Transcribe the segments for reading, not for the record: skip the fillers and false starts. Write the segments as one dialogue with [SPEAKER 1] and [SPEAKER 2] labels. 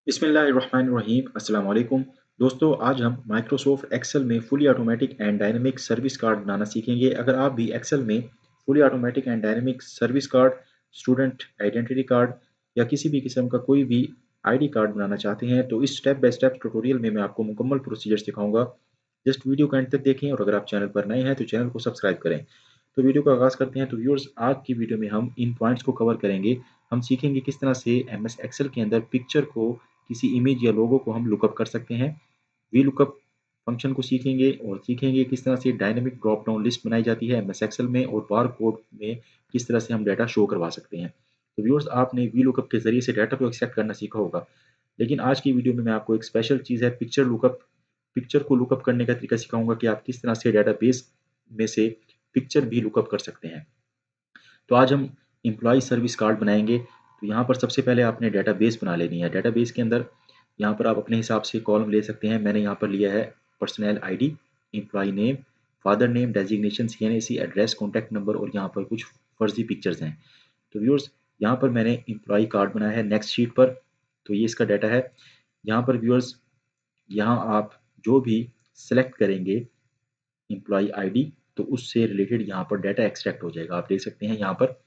[SPEAKER 1] बिस्मिल्लाहिर्रहमानिर्रहीम अस्सलाम वालेकुम। दोस्तों, आज हम माइक्रोसॉफ्ट एक्सेल में fully automatic and dynamic service card बनाना सीखेंगे। अगर आप भी एक्सेल में fully automatic and dynamic service card, student identity card या किसी भी किस्म का कोई भी आईडी कार्ड बनाना चाहते हैं तो इस स्टेप बाय स्टेप ट्यूटोरियल में मैं आपको मुकम्मल प्रोसीजर सिखाऊंगा। जस्ट वीडियो को एंड तक देखें और अगर आप चैनल पर नए हैं तो चैनल को सब्सक्राइब करें। तो वीडियो का आगाज़ करते हैं। तो व्यूअर्स, आज की वीडियो में हम इन पॉइंट्स को कवर करेंगे। हम सीखेंगे किस तरह से एमएस एक्सेल के अंदर पिक्चर को, किसी इमेज या लोगो को हम लुकअप कर सकते हैं। वी लुकअप फंक्शन को सीखेंगे और सीखेंगे किस तरह से डायनेमिक ड्रॉप डाउन लिस्ट बनाई जाती है एमएस एक्सेल में और बार कोड में किस तरह से हम डाटा शो करवा सकते हैं। तो व्यूअर्स, आपने वी लुकअप के जरिए से डाटा को एक्सट्रैक्ट करना सीखा होगा, लेकिन आज की वीडियो में मैं आपको एक स्पेशल चीज़ है पिक्चर लुकअप, पिक्चर को लुकअप करने का तरीका सिखाऊंगा कि आप किस तरह से डाटाबेस में से पिक्चर भी लुकअप कर सकते हैं। तो आज हम एम्प्लॉय सर्विस कार्ड बनाएंगे। तो यहाँ पर सबसे पहले आपने डेटाबेस बना लेनी है। डेटाबेस के अंदर यहाँ पर आप अपने हिसाब से कॉलम ले सकते हैं। मैंने यहाँ पर लिया है personal ID, employ name, father name, designation, CNAC, address, contact number और यहाँ पर कुछ फर्जी पिक्चर्स हैं। तो व्यूअर्स, यहाँ पर मैंने एम्प्लॉय कार्ड बनाया है नेक्स्ट शीट पर। तो ये इसका डाटा है। यहाँ पर व्यूअर्स, यहाँ आप जो भी सेलेक्ट करेंगे एम्प्लॉय आईडी, तो उससे रिलेटेड यहाँ पर डाटा एक्सट्रैक्ट हो जाएगा। आप देख सकते हैं यहाँ पर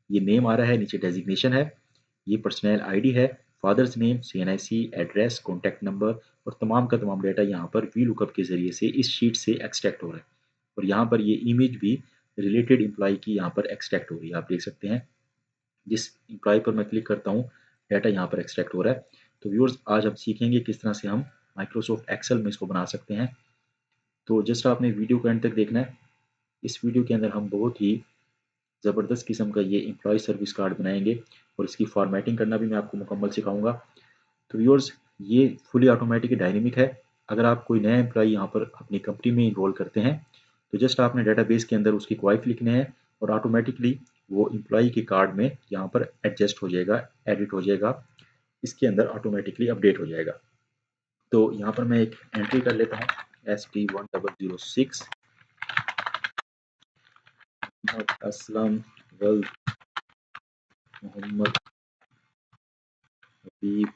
[SPEAKER 1] ये नेम आ रहा है, नीचे डेजिग्नेशन है, ये पर्सनल आईडी है, father's name, CNIC, address, contact number और तमाम का तमाम डाटा यहाँ पर वी लुकअप के जरिए से इस शीट से एक्सट्रैक्ट हो रहा है। और यहाँ पर ये इमेज भी रिलेटेड एम्प्लॉय की यहाँ पर एक्सट्रैक्ट हो रही है। आप देख सकते हैं जिस एम्प्लॉय पर मैं क्लिक करता हूँ डाटा यहाँ पर एक्सट्रैक्ट हो रहा है। तो व्यूअर्स, आज हम सीखेंगे किस तरह से हम माइक्रोसॉफ्ट एक्सेल में इसको बना सकते हैं। तो जस्ट आपने वीडियो को एंड तक देखना है। इस वीडियो के अंदर हम बहुत ही ज़बरदस्त किस्म का ये एम्प्लॉय सर्विस कार्ड बनाएंगे और इसकी फॉर्मेटिंग करना भी मैं आपको मुकम्मल सिखाऊंगा। तो व्यूअर्स, ये फुली ऑटोमेटिक डायनेमिक है। अगर आप कोई नया एम्प्लॉय यहाँ पर अपनी कंपनी में इनरोल करते हैं तो जस्ट आपने डेटाबेस के अंदर उसकी क्वाइफ लिखने हैं और ऑटोमेटिकली वो एम्प्लॉय के कार्ड में यहाँ पर एडजस्ट हो जाएगा, एडिट हो जाएगा, इसके अंदर ऑटोमेटिकली अपडेट हो जाएगा। तो यहाँ पर मैं एक एंट्री कर लेता हूँ, ST1006 असलम वल मोहम्मद हबीब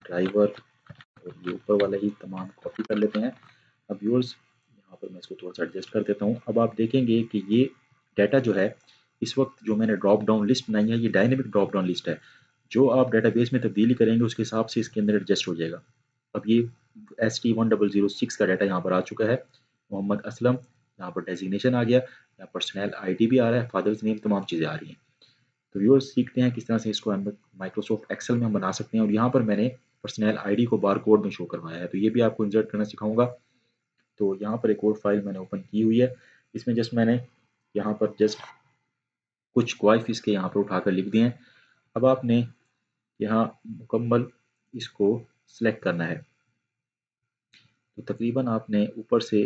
[SPEAKER 1] ड्राइवर, और ये ऊपर वाला ही तमाम कॉपी कर लेते हैं। अब व्यूअर्स, यहाँ पर मैं इसको थोड़ा सा एडजस्ट कर देता हूँ। अब आप देखेंगे कि ये डाटा जो है, इस वक्त जो मैंने ड्रॉप डाउन लिस्ट बनाई है, ये डायनेमिक ड्रॉप डाउन लिस्ट है। जो आप डाटाबेस में तब्दीली करेंगे उसके हिसाब से इसके अंदर एडजस्ट हो जाएगा। अब ये ST1006 का डाटा यहाँ पर आ चुका है, मोहम्मद असलम, यहाँ पर डेजिग्नेशन आ गया, यहाँ पर्सनल आईडी भी आ रहा है, फादर्स नेम, तमाम चीज़ें आ रही हैं। तो व्यूअर्स, सीखते हैं किस तरह से इसको हम माइक्रोसॉफ्ट एक्सेल में हम बना सकते हैं। और यहाँ पर मैंने पर्सनल आईडी को बार कोड में शो करवाया है, तो ये भी आपको इंसर्ट करना सिखाऊंगा। तो यहाँ पर एक और फाइल मैंने ओपन की हुई है, इसमें जस्ट मैंने यहाँ पर जस्ट कुछ क्वाइफ इसके यहाँ पर उठाकर लिख दिए हैं। अब आपने यहाँ मुकम्मल इसको सिलेक्ट करना है। तो तकरीबन आपने ऊपर से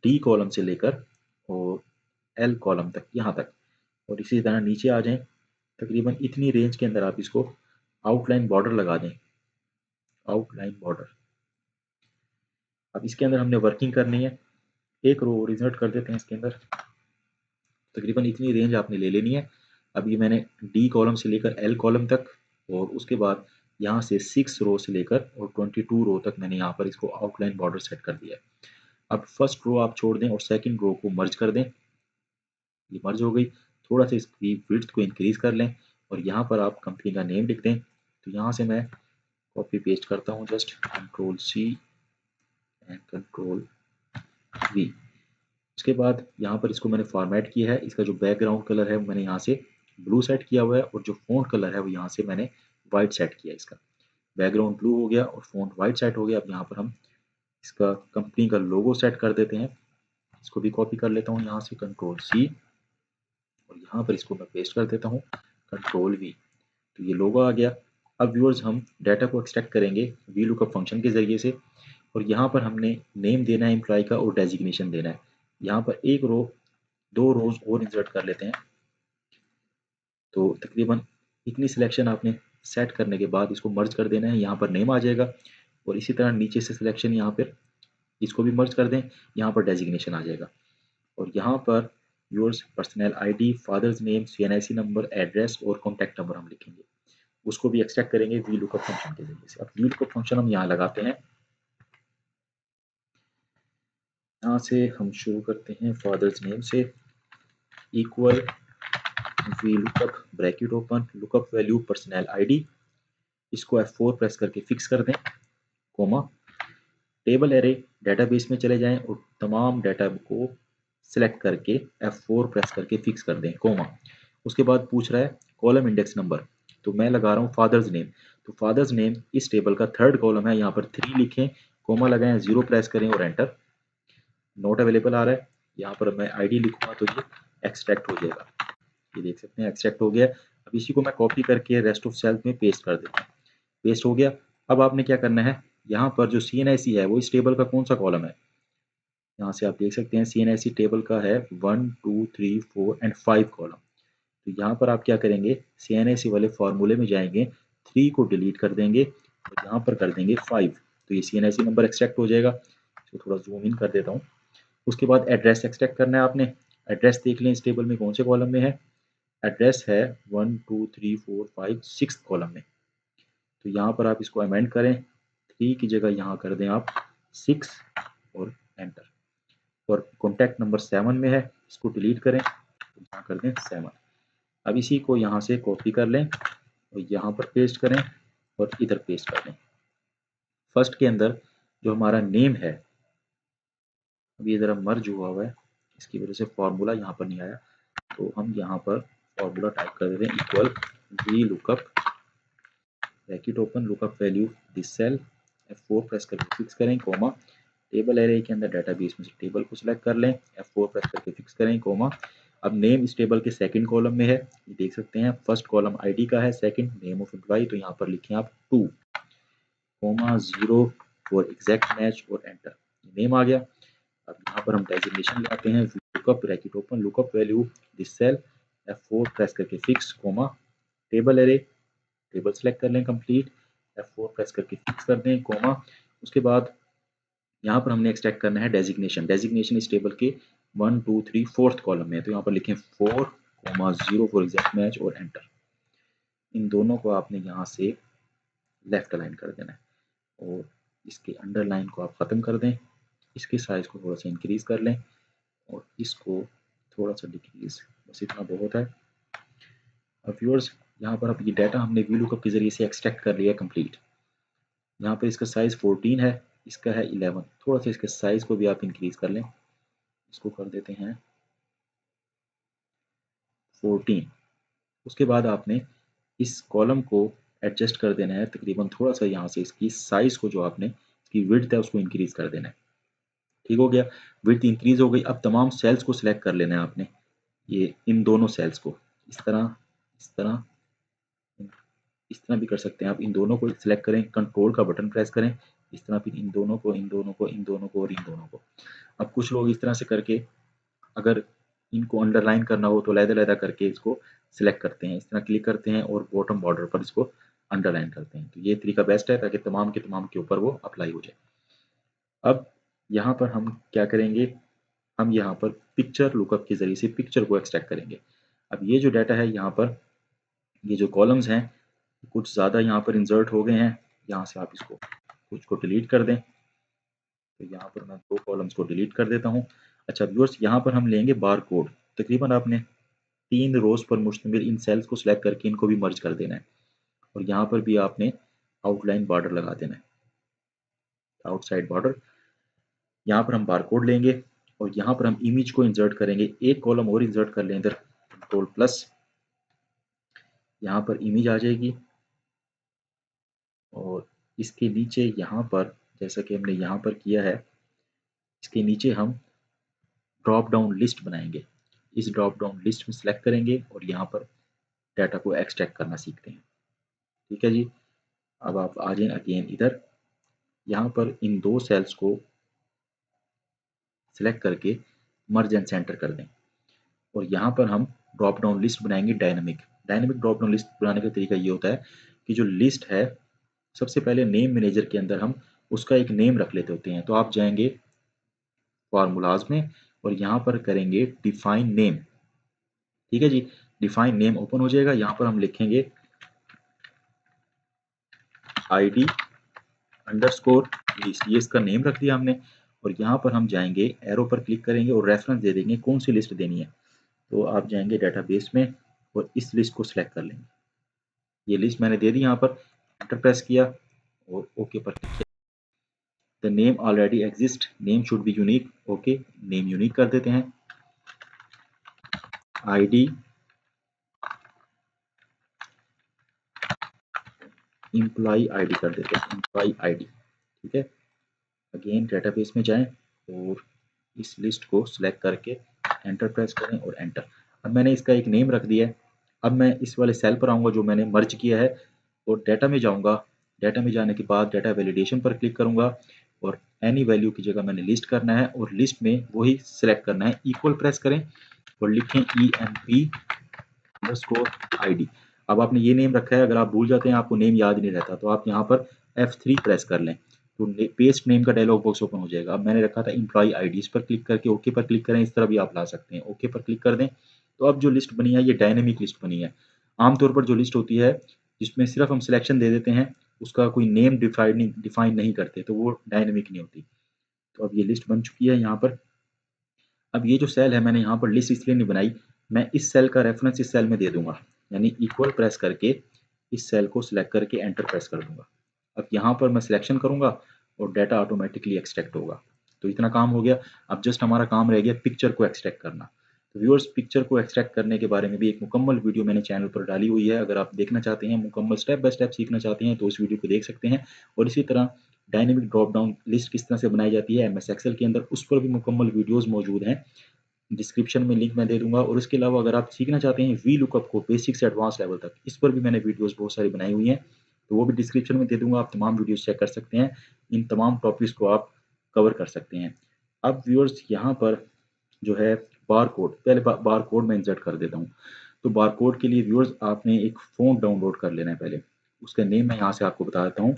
[SPEAKER 1] डी कॉलम से लेकर और एल कॉलम तक, यहाँ तक, और इसी तरह नीचे आ जाएं। तकरीबन इतनी रेंज के अंदर आप इसको आउटलाइन बॉर्डर लगा दें, आउटलाइन बॉर्डर। अब इसके अंदर हमने वर्किंग करनी है। एक रो और इंसर्ट कर देते हैं इसके अंदर। तकरीबन इतनी रेंज आपने ले लेनी है। अब ये मैंने डी कॉलम से लेकर एल कॉलम तक और उसके बाद यहाँ से 6 रो से लेकर और 22 रो तक मैंने यहाँ पर इसको आउटलाइन बॉर्डर सेट कर दिया है। अब फर्स्ट रो आप छोड़ दें और सेकंड रो को मर्ज कर दें। ये मर्ज हो गई। थोड़ा सा इसकी विड्थ को इंक्रीज कर लें और यहाँ पर आप कंपनी का नेम लिख दें। तो यहाँ से मैं कॉपी पेस्ट करता हूँ, जस्ट Ctrl+C एंड Ctrl+V। उसके बाद यहाँ पर इसको मैंने फॉर्मेट किया है। इसका जो बैकग्राउंड कलर है वो मैंने यहाँ से ब्लू सेट किया हुआ है और जो फ़ॉन्ट कलर है वो यहाँ से मैंने वाइट सेट किया है। इसका बैकग्राउंड ब्लू हो गया और फ़ॉन्ट वाइट सेट हो गया। अब यहाँ पर हम इसका कंपनी का लोगो सेट कर देते हैं। इसको भी कॉपी कर लेता हूँ यहाँ से, Ctrl+C, और यहाँ पर इसको मैं पेस्ट कर देता हूँ, Ctrl+V। तो ये लोगो आ गया। अब व्यूअर्स, हम डाटा को एक्सट्रैक्ट करेंगे वी लुकअप फंक्शन के ज़रिए से और यहाँ पर हमने नेम देना है एम्प्लॉय का और डेजिग्नेशन देना है। यहाँ पर एक रो, दो रोज और इंसर्ट कर लेते हैं। तो तकरीबन इतनी सिलेक्शन आपने सेट करने के बाद इसको मर्ज कर देना है। यहाँ पर नेम आ जाएगा और इसी तरह नीचे से सिलेक्शन यहाँ पर इसको भी मर्ज कर दें, यहाँ पर डेजिग्नेशन आ जाएगा। और यहाँ पर viewers personal ID, father's name, CNIC number, address और कॉन्टैक्ट नंबर हम लिखेंगे। उसको भी एक्सट्रैक्ट करेंगे वी लुकअप फंक्शन के जरिए से। अब वी लुकअप फंक्शन हम यहाँ लगाते हैं, यहाँ से हम शुरू करते हैं फादर्स नेम से, equal V lookup bracket open lookup value personal ID, इसको F4 प्रेस करके फिक्स कर दें, कोमा टेबल एरे डेटाबेस में चले जाएं और तमाम डाटा को सिलेक्ट करके F4 प्रेस करके फिक्स कर दें, कोमा। उसके बाद पूछ रहा है कॉलम इंडेक्स नंबर, तो मैं लगा रहा हूँ फादर्स नेम, तो फादर्स नेम इस टेबल का थर्ड कॉलम है, यहाँ पर 3 लिखें, कोमा लगाएं, 0 प्रेस करें और एंटर। नोट अवेलेबल आ रहा है, यहाँ पर मैं आईडी लिखूंगा तो ये एक्सट्रैक्ट हो जाएगा, ये देख सकते हैं एक्सट्रैक्ट हो गया। अब इसी को मैं कॉपी करके रेस्ट ऑफ सेल्स में पेस्ट कर देता हूँ, पेस्ट हो गया। अब आपने क्या करना है, यहाँ पर जो CNIC है वो इस टेबल का कौन सा कॉलम है, यहाँ से आप देख सकते हैं CNIC टेबल का है 1 2 3 4 एंड 5 कॉलम। तो यहाँ पर आप क्या करेंगे, CNIC वाले फॉर्मूले में जाएंगे, 3 को डिलीट कर देंगे और यहाँ पर कर देंगे 5, तो ये CNIC नंबर एक्सट्रैक्ट हो जाएगा। तो थोड़ा जूम इन कर देता हूँ। उसके बाद एड्रेस एक्सट्रैक्ट करना है आपने, एड्रेस देख लें इस टेबल में कौन से कॉलम में है, एड्रेस है 1 2 3 4 5 6 कॉलम में। तो यहाँ पर आप इसको अमेंड करें, 3 की जगह यहाँ कर दें आप 6 और एंटर। और कॉन्टैक्ट नंबर 7 में है, इसको डिलीट करें, तो यहाँ कर दें 7। अब इसी को यहाँ से कॉपी कर लें और यहाँ पर पेस्ट करें और इधर पेस्ट कर दें। फर्स्ट के अंदर जो हमारा नेम है, अभी ज़रा मर्ज हुआ है, इसकी वजह से फॉर्मूला यहाँ पर नहीं आया, तो हम यहाँ पर फॉर्मूला टाइप कर देते हैं, equal V lookup bracket open lookup value this cell, F4 press करके फिक्स करें, कोमा टेबल एरे के अंदर डाटाबेस में से टेबल को सिलेक्ट कर लें, F4 प्रेस करके फिक्स करें, कोमा। अब नेम इस टेबल के सेकंड कॉलम में है, ये देख सकते हैं, फर्स्ट कॉलम आईडी का है, सेकंड नेम ऑफ एम्प्लॉय, तो यहाँ पर लिखें आप 2 कोमा 0 फॉर एग्जैक्ट मैच और एंटर, नेम आ गया। अब यहाँ पर हम डेजिग्नेशन लाते हैं, lookup bracket open lookup value this cell, F4 press करके fix, comma table array, table select कर लें कंप्लीट, F4 प्रेस करके फिक्स कर दें, कोमा। उसके बाद यहाँ पर हमने एक्सट्रैक्ट करना है डेजिग्नेशन, डेजिग्नेशन इस टेबल के 1 2 3 4th कॉलम में है, तो यहाँ पर लिखें 4 कोमा 0 फॉर एग्जैक्ट मैच और एंटर। इन दोनों को आपने यहाँ से लेफ्ट अलाइन कर देना है और इसके अंडरलाइन को आप ख़त्म कर दें, इसके साइज को थोड़ा सा इंक्रीज कर लें और इसको थोड़ा सा डिक्रीज, बस इतना बहुत है। अब व्यूअर्स यहाँ पर अब ये डाटा हमने VLOOKUP के ज़रिए से एक्सट्रैक्ट कर लिया कंप्लीट। यहाँ पर इसका साइज़ 14 है, इसका है 11, थोड़ा सा इसके साइज़ को भी आप इंक्रीज कर लें, इसको कर देते हैं 14। उसके बाद आपने इस कॉलम को एडजस्ट कर देना है तकरीबन थोड़ा सा, यहाँ से इसकी साइज़ को जो आपने इसकी विड्थ है उसको इंक्रीज कर देना है, ठीक हो गया, विड्थ इंक्रीज हो गई। अब तमाम सेल्स को सिलेक्ट कर लेना है आपने, ये इन दोनों सेल्स को इस तरह इस तरह इस तरह भी कर सकते हैं आप, इन दोनों को सिलेक्ट करें, कंट्रोल का बटन प्रेस करें, इस तरह फिर इन दोनों को इन दोनों को इन दोनों को और इन दोनों को। अब कुछ लोग इस तरह से करके अगर इनको अंडरलाइन करना हो तो लहदा करके इसको सिलेक्ट करते हैं, इस तरह क्लिक करते हैं और बॉटम बॉर्डर पर इसको अंडरलाइन करते हैं, तो ये तरीका बेस्ट है ताकि तमाम के तमाम के ऊपर वो अप्लाई हो जाए। अब यहाँ पर हम क्या करेंगे, हम यहाँ पर पिक्चर लुकअप के ज़रिए से पिक्चर को एक्सट्रैक्ट करेंगे। अब ये जो डाटा है यहाँ पर, ये जो कॉलम्स हैं कुछ ज़्यादा यहाँ पर इंसर्ट हो गए हैं, यहाँ से आप इसको कुछ को डिलीट कर दें, तो यहाँ पर मैं 2 कॉलम्स को डिलीट कर देता हूँ। अच्छा व्यूअर्स यहाँ पर हम लेंगे बार कोड, तकरीबन आपने 3 रोज़ पर मुश्तमिल इन सेल्स को सिलेक्ट करके इनको भी मर्ज कर देना है और यहाँ पर भी आपने आउटलाइन बॉर्डर लगा देना है, आउटसाइड बॉर्डर। यहाँ पर हम बार कोड लेंगे और यहाँ पर हम इमेज को इंसर्ट करेंगे, एक कॉलम और इंसर्ट कर लें इधर, कंट्रोल प्लस, यहाँ पर इमेज आ जाएगी और इसके नीचे यहाँ पर जैसा कि हमने यहाँ पर किया है, इसके नीचे हम ड्रॉप डाउन लिस्ट बनाएंगे, इस ड्रॉप डाउन लिस्ट में सेलेक्ट करेंगे और यहाँ पर डाटा को एक्सट्रैक्ट करना सीखते हैं, ठीक है जी। अब आप आ जाएं अगेन इधर, यहाँ पर इन 2 सेल्स को सिलेक्ट करके मर्ज एंड सेंटर कर दें और यहाँ पर हम ड्रॉप डाउन लिस्ट बनाएंगे dynamic. Dynamic drop down list बनाने का तरीका ये होता है कि जो लिस्ट है सबसे पहले नेम मैनेजर के अंदर हम उसका एक नेम रख लेते होते हैं, तो आप जाएंगे फार्मूलाज में और यहाँ पर करेंगे डिफाइन नेम, ठीक है जी। डिफाइन नेम ओपन हो जाएगा, यहाँ पर हम लिखेंगे ID अंडरस्कोर लिस्ट, ये इसका नेम रख दिया हमने। और यहाँ पर हम जाएंगे, एरो पर क्लिक करेंगे और रेफरेंस दे देंगे कौन सी लिस्ट देनी है। तो आप जाएंगे डेटाबेस में और इस लिस्ट को सिलेक्ट कर लेंगे। ये लिस्ट मैंने दे दी यहाँ पर, एंटर प्रेस किया और ओके पर क्लिक किया। The name already exist, name should be unique, okay name unique कर देते हैं। ID एम्प्लॉई ID कर देते हैं, एम्प्लॉई ID, ठीक है। अगेन डेटाबेस में जाएं और इस लिस्ट को सिलेक्ट करके एंटर प्रेस करें और एंटर। अब मैंने इसका एक नेम रख दिया है। अब मैं इस वाले सेल पर आऊँगा जो मैंने मर्ज किया है और डाटा में जाऊँगा। डाटा में जाने के बाद डाटा वैलिडेशन पर क्लिक करूँगा और एनी वैल्यू की जगह मैंने लिस्ट करना है और लिस्ट में वही सिलेक्ट करना है। इक्वल प्रेस करें और लिखें EMP_ID। अब आपने ये नेम रखा है, अगर आप भूल जाते हैं, आपको नेम याद नहीं रहता, तो आप यहाँ पर F3 प्रेस कर लें तो पेस्ट नेम का डायलॉग बॉक्स ओपन हो जाएगा। अब मैंने रखा था एम्प्लॉई ID, इस पर क्लिक करके ओके पर क्लिक करें। इस तरह भी आप ला सकते हैं, ओके पर क्लिक कर दें। तो अब जो लिस्ट बनी है ये डायनेमिक लिस्ट बनी है। आमतौर पर जो लिस्ट होती है जिसमें सिर्फ हम सिलेक्शन दे देते हैं, उसका कोई नेम डिफाइन नहीं करते, तो वो डायनेमिक नहीं होती। तो अब ये लिस्ट बन चुकी है यहाँ पर। अब ये जो सेल है मैंने यहाँ पर लिस्ट इसलिए नहीं बनाई, मैं इस सेल का रेफरेंस इस सेल में दे दूंगा, यानी इक्वल प्रेस करके इस सेल को सिलेक्ट करके एंटर प्रेस कर दूंगा। अब यहाँ पर मैं सिलेक्शन करूंगा और डाटा ऑटोमेटिकली एक्सट्रैक्ट होगा। तो इतना काम हो गया। अब जस्ट हमारा काम रह गया पिक्चर को एक्सट्रैक्ट करना। तो व्यूअर्स, पिक्चर को एक्सट्रैक्ट करने के बारे में भी एक मुकम्मल वीडियो मैंने चैनल पर डाली हुई है। अगर आप देखना चाहते हैं, मुकम्मल स्टेप बाय स्टेप सीखना चाहते हैं, तो उस वीडियो को देख सकते हैं। और इसी तरह डायनेमिक ड्रॉप डाउन लिस्ट किस तरह से बनाई जाती है MS एक्सेल के अंदर, उस पर भी मुकम्मल वीडियोज़ मौजूद हैं। डिस्क्रिप्शन में लिंक मैं दे दूंगा। और इसके अलावा अगर आप सीखना चाहते हैं वी लुकअप को बेसिक से एडवांस लेवल तक, इस पर भी मैंने वीडियोस बहुत सारी बनाई हुई हैं, तो वो भी डिस्क्रिप्शन में दे दूंगा। आप तमाम वीडियोस चेक कर सकते हैं, इन तमाम टॉपिक्स को आप कवर कर सकते हैं। अब व्यूअर्स, यहाँ पर जो है बार कोड, पहले बार कोड मैं इंसर्ट कर देता हूँ। तो बार कोड के लिए व्यूअर्स आपने एक फ़ॉन्ट डाउनलोड कर लेना है पहले। उसका नेम मैं यहाँ से आपको बता देता हूँ,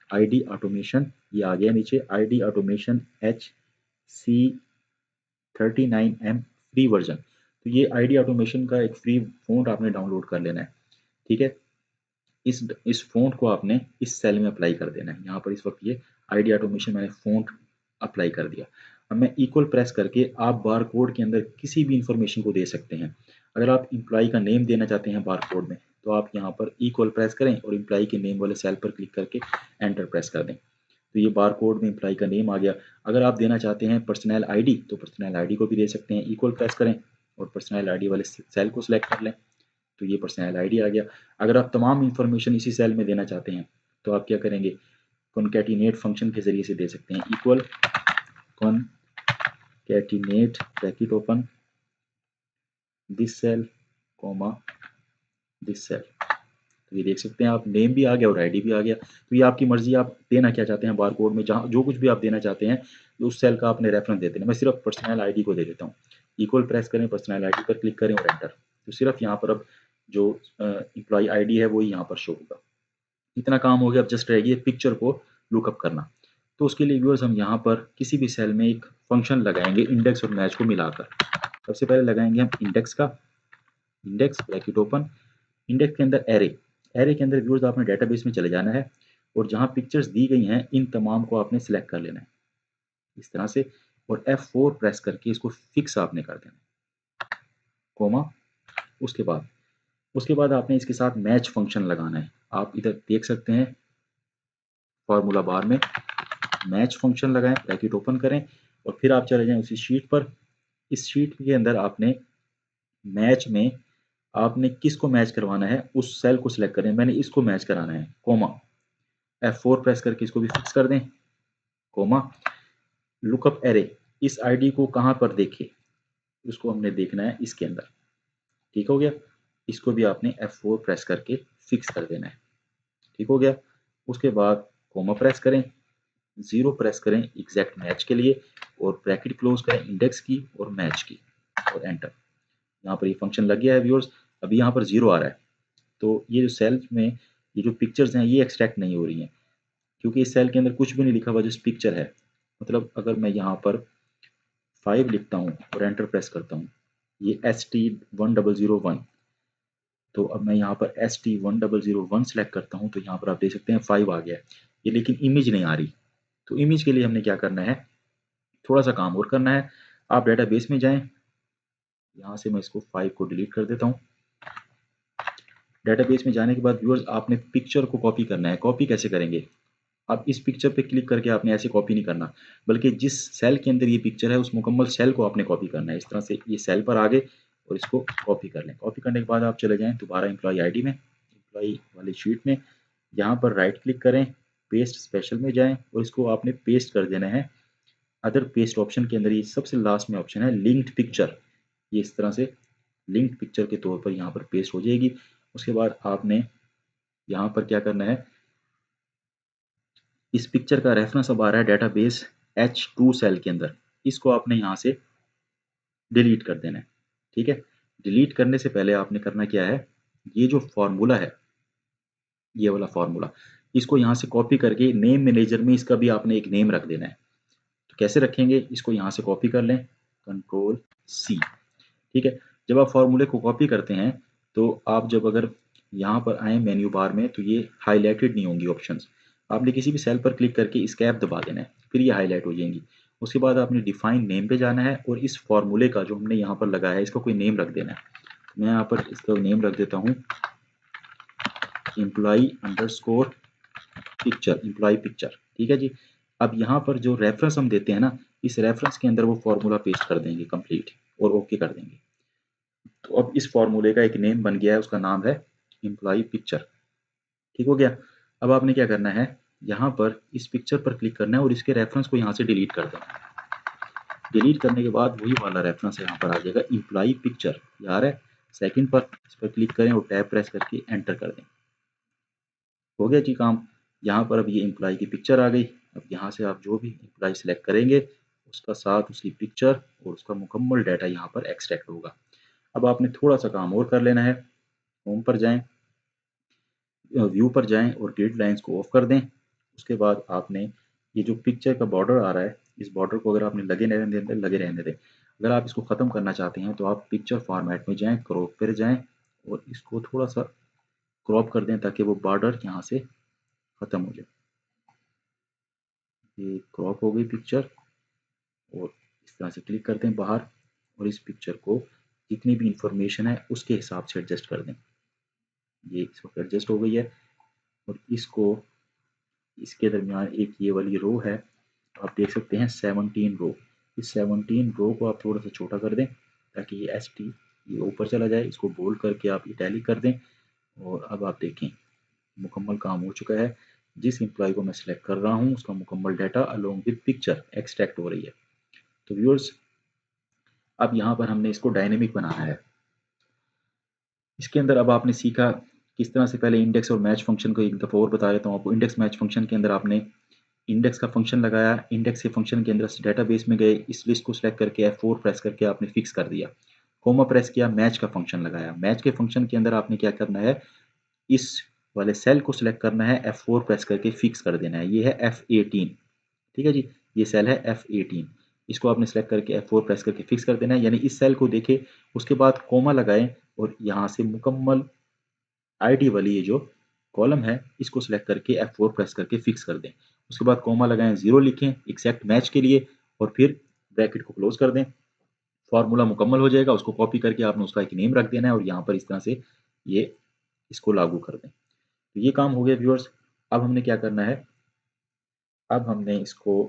[SPEAKER 1] ID ऑटोमेशन, ये आ गया नीचे, ID automation HC39M free version. तो ये ID ऑटोमेशन का एक फ्री फ़ॉन्ट आपने डाउनलोड कर लेना है, ठीक है। इस फ़ॉन्ट को आपने इस सेल में अप्लाई कर देना है। यहाँ पर इस वक्त ये ID ऑटोमेशन मैंने फ़ॉन्ट अप्लाई कर दिया। अब मैं इक्वल प्रेस करके आप बार कोड के अंदर किसी भी इंफॉर्मेशन को दे सकते हैं। अगर आप इम्प्लॉई का नेम देना चाहते हैं बार कोड में, तो आप यहाँ पर इक्वल प्रेस करें और इम्प्लॉई के नेम वाले सेल पर क्लिक करके एंटर प्रेस कर दें। तो ये बार कोड में इम्प्लॉई का नेम आ गया। अगर आप देना चाहते हैं पर्सनल ID, तो पर्सनल ID को भी दे सकते हैं। इक्वल प्रेस करें और पर्सनल ID वाले सेल को सिलेक्ट कर लें, तो ये पर्सनल ID आ गया। अगर आप तमाम इंफॉर्मेशन इसी सेल में देना चाहते हैं, तो आप क्या करेंगे, कॉन्कैटिनेट फंक्शन के जरिए से दे सकते हैं। Equal concatenate bracket open this cell comma this cell. तो ये देख सकते हैं आप, नेम भी आ गया और ID भी आ गया। तो ये आपकी मर्जी, आप देना क्या चाहते हैं बार कोड में, जहाँ जो कुछ भी आप देना चाहते हैं तो उस सेल का आपने रेफरेंस देते हैं। मैं सिर्फ पर्सनल ID को दे देता हूँ। इक्वल प्रेस करें, पर्सनल ID पर क्लिक करें और एंटर। तो सिर्फ यहाँ पर अब जो एम्प्लॉई ID है वही यहाँ पर शो होगा। इतना काम हो गया। अब जस्ट रह गई पिक्चर को लुकअप करना। तो उसके लिए व्यूअर्स हम यहाँ पर किसी भी सेल में एक फंक्शन लगाएंगे इंडेक्स और मैच को मिलाकर। सबसे पहले लगाएंगे हम इंडेक्स का, इंडेक्स ब्रैकेट ओपन, इंडेक्स के अंदर एरे, एरे के अंदर व्यूअर्स आपने डेटाबेस में चले जाना है और जहाँ पिक्चर्स दी गई हैं इन तमाम को आपने सिलेक्ट कर लेना है इस तरह से, और F4 प्रेस करके इसको फिक्स आपने कर देना है, कोमा। उसके बाद आपने इसके साथ मैच फंक्शन लगाना है। आप इधर देख सकते हैं फार्मूला बार में मैच फंक्शन लगाएं, ब्रैकेट ओपन करें और फिर आप चले जाएं उसी शीट पर। इस शीट के अंदर आपने मैच में आपने किसको मैच करवाना है उस सेल को सिलेक्ट करें। मैंने इसको मैच कराना है, कोमा। F4 प्रेस करके इसको भी फिक्स कर दें, कोमा। लुकअप एरे, इस ID को कहाँ पर देखे, उसको हमने देखना है इसके अंदर, ठीक हो गया। इसको भी आपने F4 प्रेस करके फिक्स कर देना है, ठीक हो गया। उसके बाद कोमा प्रेस करें, 0 प्रेस करें एग्जैक्ट मैच के लिए और ब्रैकेट क्लोज करें इंडेक्स की और मैच की और एंटर। यहाँ पर ये फंक्शन लग गया है व्यूअर्स। अभी यहाँ पर 0 आ रहा है, तो ये जो सेल में ये जो पिक्चर्स हैं ये एक्सट्रैक्ट नहीं हो रही हैं, क्योंकि इस सेल के अंदर कुछ भी नहीं लिखा हुआ, जस्ट पिक्चर है। मतलब अगर मैं यहाँ पर 5 लिखता हूँ और एंटर प्रेस करता हूँ, ये ST1001, तो अब मैं यहाँ पर ST1001 सेलेक्ट करता हूँ, तो यहाँ पर आप देख सकते हैं 5 आ गया है ये, लेकिन इमेज नहीं आ रही। तो इमेज के लिए हमने क्या करना है, थोड़ा सा काम और करना है। आप डेटाबेस में जाएं, यहाँ से मैं इसको 5 को डिलीट कर देता हूँ। डेटाबेस में जाने के बाद व्यूअर्स आपने पिक्चर को कॉपी करना है। कॉपी कैसे करेंगे, आप इस पिक्चर पे क्लिक करके आपने ऐसे कॉपी नहीं करना, बल्कि जिस सेल के अंदर ये पिक्चर है उस मुकम्मल सेल को आपने कॉपी करना है। इस तरह से ये सेल पर आ गए और इसको कॉपी कर लें। कॉपी करने के बाद आप चले जाएं दोबारा एम्प्लॉय आईडी में, एम्प्लॉय वाली शीट में, यहाँ पर राइट क्लिक करें, पेस्ट स्पेशल में जाएं और इसको आपने पेस्ट कर देना है। अदर पेस्ट ऑप्शन के अंदर ये सबसे लास्ट में ऑप्शन है लिंक्ड पिक्चर, ये इस तरह से लिंक्ड पिक्चर के तौर पर यहाँ पर पेस्ट हो जाएगी। उसके बाद आपने यहाँ पर क्या करना है, इस पिक्चर का रेफरेंस अब आ रहा है डेटाबेस H2 सेल के अंदर, इसको आपने यहाँ से डिलीट कर देना है। ठीक है, डिलीट करने से पहले आपने करना क्या है, ये जो फॉर्मूला है, ये वाला फॉर्मूला, इसको यहाँ से कॉपी करके नेम मैनेजर में इसका भी आपने एक नेम रख देना है। तो कैसे रखेंगे, इसको यहाँ से कॉपी कर लें, कंट्रोल C। ठीक है, जब आप फॉर्मूले को कॉपी करते हैं तो आप जब अगर यहाँ पर आए मेन्यू बार में, तो ये हाईलाइटेड नहीं होंगी ऑप्शंस। आपने किसी भी सेल पर क्लिक करके एस्केप दबा देना है, फिर ये हाईलाइट हो जाएंगी। उसके बाद आपने डिफाइन नेम पे जाना है और इस फॉर्मूले का जो हमने यहाँ पर लगाया है इसका कोई नेम रख देना है। मैं यहाँ पर इसका नेम रख देता हूँ employee underscore picture, employee picture. ठीक है जी। अब यहाँ पर जो रेफरेंस हम देते हैं ना, इस रेफरेंस के अंदर वो फॉर्मूला पेस्ट कर देंगे कंप्लीट और ओके कर देंगे। तो अब इस फॉर्मूले का एक नेम बन गया है, उसका नाम है एम्प्लॉई पिक्चर। ठीक हो गया। अब आपने क्या करना है, यहाँ पर इस पिक्चर पर क्लिक करना है और इसके रेफरेंस को यहाँ से डिलीट कर देना है। डिलीट करने के बाद वही वाला रेफरेंस यहाँ पर आ जाएगा एम्प्लॉई पिक्चर, यार है सेकंड पर, इस पर क्लिक करें और टैब प्रेस करके एंटर कर दें। हो गया जी काम। यहाँ पर अब ये एम्प्लॉई की पिक्चर आ गई। अब यहाँ से आप जो भी एम्प्लॉई सेलेक्ट करेंगे उसका साथ उसकी पिक्चर और उसका मुकम्मल डाटा यहाँ पर एक्सट्रैक्ट होगा। अब आपने थोड़ा सा काम और कर लेना है, होम पर जाएं, व्यू पर जाएं और ग्रिड लाइंस को ऑफ कर दें। उसके बाद आपने ये जो पिक्चर का बॉर्डर आ रहा है, इस बॉर्डर को अगर आपने लगे रहने दें। अगर आप इसको ख़त्म करना चाहते हैं तो आप पिक्चर फॉर्मेट में जाएं, क्रॉप पर जाएं और इसको थोड़ा सा क्रॉप कर दें ताकि वो बॉर्डर यहाँ से ख़त्म हो जाए। ये क्रॉप हो गई पिक्चर और इस तरह से क्लिक करते हैं बाहर और इस पिक्चर को जितनी भी इंफॉर्मेशन है उसके हिसाब से एडजस्ट कर दें। ये इस वक्त एडजस्ट हो गई है और इसको, इसके दरमियान एक ये वाली रो है, आप देख सकते हैं 17 रो। इस 17 रो को आप थोड़ा सा छोटा कर दें ताकि ये ST ये ऊपर चला जाए। इसको बोल्ड करके आप इटैलिक कर दें और अब आप देखें मुकम्मल काम हो चुका है। जिस एम्प्लॉय को मैं सिलेक्ट कर रहा हूँ उसका मुकम्मल data along with picture extract हो रही है। तो व्यूअर्स अब यहाँ पर हमने इसको डायनेमिक बनाना है। इसके अंदर अब आपने सीखा किस तरह से, पहले इंडेक्स और मैच फंक्शन को एक दफ़ा और बता देता हूँ आपको। इंडेक्स मैच फंक्शन के अंदर आपने इंडेक्स का फंक्शन लगाया, इंडेक्स के फंक्शन के अंदर डेटाबेस में गए, इस लिस्ट को सिलेक्ट करके F4 प्रेस करके आपने फिक्स कर दिया, कोमा प्रेस किया, मैच का फंक्शन लगाया। मैच के फंक्शन के अंदर आपने क्या करना है, इस वाले सेल को सिलेक्ट करना है, F4 प्रेस करके फिक्स कर देना है। ये है F18, ठीक है जी, ये सेल है F18। इसको आपने सेलेक्ट करके F4 प्रेस करके फिक्स कर देना है, यानी इस सेल को देखें, उसके बाद कोमा लगाएं और यहाँ से मुकम्मल आईडी वाली ये जो कॉलम है इसको सिलेक्ट करके F4 प्रेस करके फिक्स कर दें। उसके बाद कोमा लगाएं, 0 लिखें एग्जैक्ट मैच के लिए और फिर ब्रैकेट को क्लोज कर दें। फॉर्मूला मुकम्मल हो जाएगा, उसको कॉपी करके आपने उसका एक नेम रख देना है और यहाँ पर इस तरह से ये इसको लागू कर दें। तो ये काम हो गया व्यूअर्स। अब हमने क्या करना है, अब हमने इसको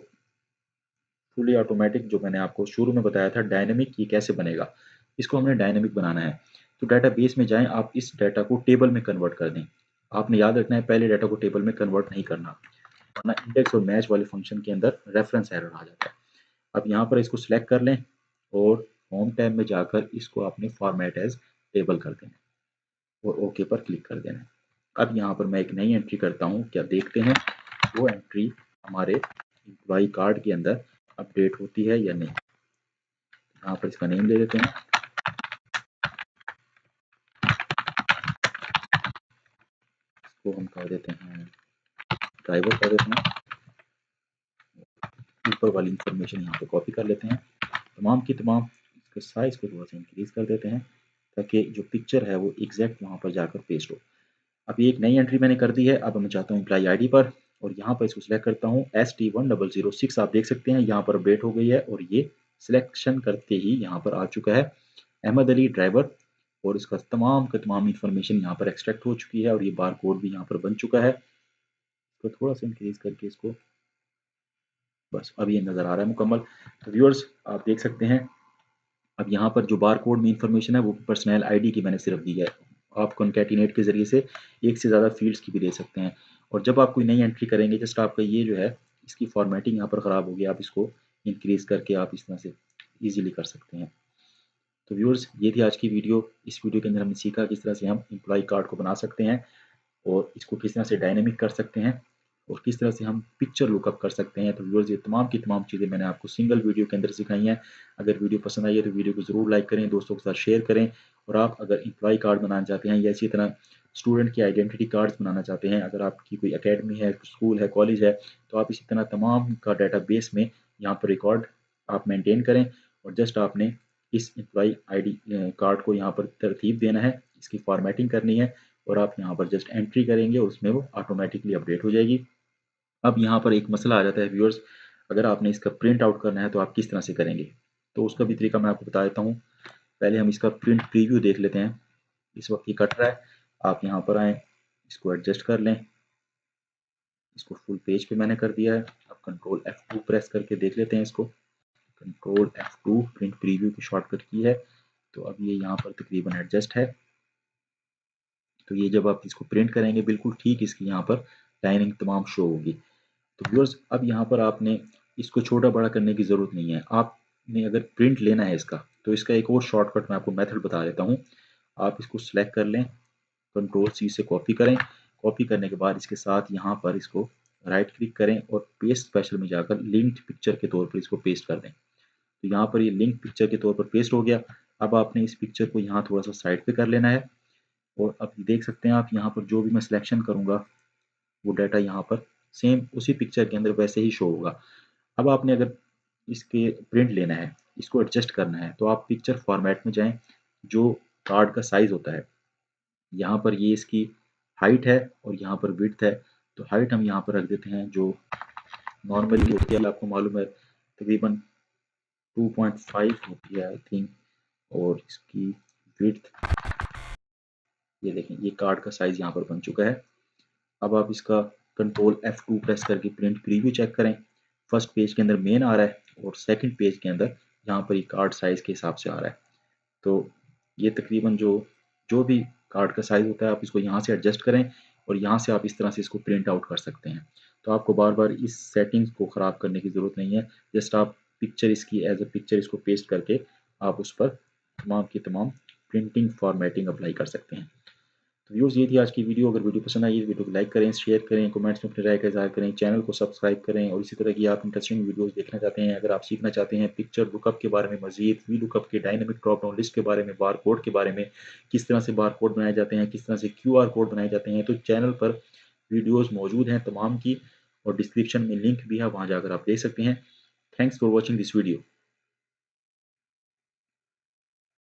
[SPEAKER 1] फुली ऑटोमेटिक, जो मैंने आपको शुरू में बताया था डायनेमिक, ये कैसे बनेगा, इसको हमने डायनेमिक बनाना है। तो डाटाबेस में जाएं, आप इस डाटा को टेबल में कन्वर्ट कर दें। आपने याद रखना है पहले डाटा को टेबल में कन्वर्ट नहीं करना, वरना इंडेक्स और मैच वाले फंक्शन के अंदर रेफरेंस एरर आ जाता है। अब यहाँ पर इसको सिलेक्ट कर लें और होम टैब में जाकर इसको आपने फॉर्मेट एज टेबल कर देना है और ओके पर क्लिक कर देना है। अब यहाँ पर मैं एक नई एंट्री करता हूँ, क्या देखते हैं वो एंट्री हमारे एम्प्लॉय कार्ड के अंदर अपडेट होती है या नहीं। यहाँ पर इसका नेम दे देते हैं, इसको हम कर देते हैं ड्राइवर कर देते हैं। ऊपर वाली इंफॉर्मेशन यहाँ पे कॉपी कर लेते हैं, तमाम की तमाम। इसके साइज को थोड़ा सा इंक्रीज कर देते हैं ताकि जो पिक्चर है वो एग्जैक्ट वहाँ पर जाकर पेस्ट हो। अब ये एक नई एंट्री मैंने कर दी है। अब मैं चाहता हूँ एम्प्लॉय आईडी पर, और यहाँ पर इसको सिलेक्ट करता हूँ ST1006। आप देख सकते हैं यहाँ पर अपडेट हो गई है और ये सिलेक्शन करते ही यहाँ पर आ चुका है अहमद अली ड्राइवर, और इसका तमाम का तमाम इंफॉर्मेशन यहाँ पर एक्सट्रैक्ट हो चुकी है और ये बार कोड भी यहाँ पर बन चुका है। तो थोड़ा सा इंक्रीज करके इसको, बस अब ये नज़र आ रहा है मुकम्मल। तो व्यूअर्स आप देख सकते हैं अब यहाँ पर जो बार कोड में इंफॉर्मेशन है वो पर्सनल आईडी की मैंने सिर्फ दी है। आप कॉन्कैटिनेट के ज़रिए से एक से ज़्यादा फील्ड्स की भी दे सकते हैं। और जब आप कोई नई एंट्री करेंगे, जस्ट आपका ये जो है इसकी फॉर्मेटिंग यहाँ पर ख़राब होगी, आप इसको इंक्रीज करके आप इस तरह से ईजिली कर सकते हैं। तो व्यूअर्स ये थी आज की वीडियो। इस वीडियो के अंदर हमने सीखा किस तरह से हम एम्प्लॉय कार्ड को बना सकते हैं और इसको किस तरह से डायनेमिक कर सकते हैं और किस तरह से हम पिक्चर लुकअप कर सकते हैं। तो व्यूअर्स ये तमाम की तमाम चीज़ें मैंने आपको सिंगल वीडियो के अंदर सिखाई हैं। अगर वीडियो पसंद आई है तो वीडियो को ज़रूर लाइक करें, दोस्तों के साथ शेयर करें। और आप अगर एम्प्लॉय कार्ड बनाना चाहते हैं या इसी तरह स्टूडेंट की आइडेंटिटी कार्ड्स बनाना चाहते हैं, अगर आपकी कोई अकेडमी है, स्कूल है, कॉलेज है, तो आप इसी तरह तमाम का डाटा बेस में यहाँ पर रिकॉर्ड आप मेनटेन करें। और जस्ट आपने इस एम्प्लॉय आईडी कार्ड को यहाँ पर तरतीब देना है, इसकी फॉर्मेटिंग करनी है और आप यहाँ पर जस्ट एंट्री करेंगे, उसमें वो ऑटोमेटिकली अपडेट हो जाएगी। अब यहाँ पर एक मसला आ जाता है व्यूअर्स, अगर आपने इसका प्रिंट आउट करना है तो आप किस तरह से करेंगे, तो उसका भी तरीका मैं आपको बता देता हूँ। पहले हम इसका प्रिंट प्रीव्यू देख लेते हैं। इस वक्त ये कट रहा है, आप यहाँ पर आएँ, इसको एडजस्ट कर लें, इसको फुल पेज पे मैंने कर दिया है। अब कंट्रोल F2 प्रेस करके देख लेते हैं इसको। कंट्रोल F2 प्रिंट प्रीव्यू की शॉर्टकट की है। तो अब ये यहाँ पर तकरीबन एडजस्ट है। तो ये जब आप इसको प्रिंट करेंगे बिल्कुल ठीक इसकी यहाँ पर लाइनिंग तमाम शो होगी। तो व्यूअर्स अब यहाँ पर आपने इसको छोटा बड़ा करने की ज़रूरत नहीं है। आपने अगर प्रिंट लेना है इसका, तो इसका एक और शॉर्टकट मैं आपको मेथड बता देता हूँ। आप इसको सिलेक्ट कर लें, कंट्रोल C से कॉपी करें। कॉपी करने के बाद इसके साथ यहाँ पर इसको राइट क्लिक करें और पेस्ट स्पेशल में जाकर लिंक्ड पिक्चर के तौर पर इसको पेस्ट कर दें। तो यहाँ पर ये लिंक पिक्चर के तौर पर पेस्ट हो गया। अब आपने इस पिक्चर को यहाँ थोड़ा सा साइड पे कर लेना है और अब देख सकते हैं आप यहाँ पर जो भी मैं सिलेक्शन करूँगा वो डाटा यहाँ पर सेम उसी पिक्चर के अंदर वैसे ही शो होगा। अब आपने अगर इसके प्रिंट लेना है, इसको एडजस्ट करना है, तो आप पिक्चर फॉर्मेट में जाएं, जो कार्ड का साइज़ होता है, यहाँ पर ये इसकी हाइट है और यहाँ पर विड्थ है। तो हाइट हम यहाँ पर रख देते हैं जो नॉर्मली होती है, आपको मालूम है तकरीबन 2.5 होती है आई थिंक। और इसकी विड्थ ये देखें, ये कार्ड का साइज़ यहाँ पर बन चुका है। अब आप इसका कंट्रोल F2 प्रेस करके प्रिंट प्रीव्यू चेक करें। फर्स्ट पेज के अंदर मेन आ रहा है और सेकंड पेज के अंदर यहाँ पर ये कार्ड साइज़ के हिसाब से आ रहा है। तो ये तकरीबन जो जो भी कार्ड का साइज़ होता है, आप इसको यहाँ से एडजस्ट करें और यहाँ से आप इस तरह से इसको प्रिंट आउट कर सकते हैं। तो आपको बार बार इस सेटिंग्स को ख़राब करने की ज़रूरत नहीं है। जस्ट आप पिक्चर इसकी एज अ पिक्चर इसको पेस्ट करके आप उस पर तमाम की तमाम प्रिंटिंग फॉर्मेटिंग अप्लाई कर सकते हैं। तो व्यूज़ ये थी आज की वीडियो। अगर वीडियो पसंद आई, वीडियो को लाइक करें, शेयर करें, कमेंट्स में अपनी राय का इज़हार करें, चैनल को सब्सक्राइब करें और इसी तरह की आप इंटरेस्टिंग वीडियोस देखना चाहते हैं, अगर आप सीखना चाहते हैं पिक्चर लुकअप के बारे में, मजीद वी लुकअप के डायनेमिक ड्रॉप डाउन लिस्ट के बारे में, बार कोड के बारे में, किस तरह से बार कोड बनाए जाते हैं, किस तरह से QR कोड बनाए जाते हैं, तो चैनल पर वीडियोज़ मौजूद हैं तमाम की और डिस्क्रिप्शन में लिंक भी है, वहाँ जाकर आप देख सकते हैं। Thanks for watching this video.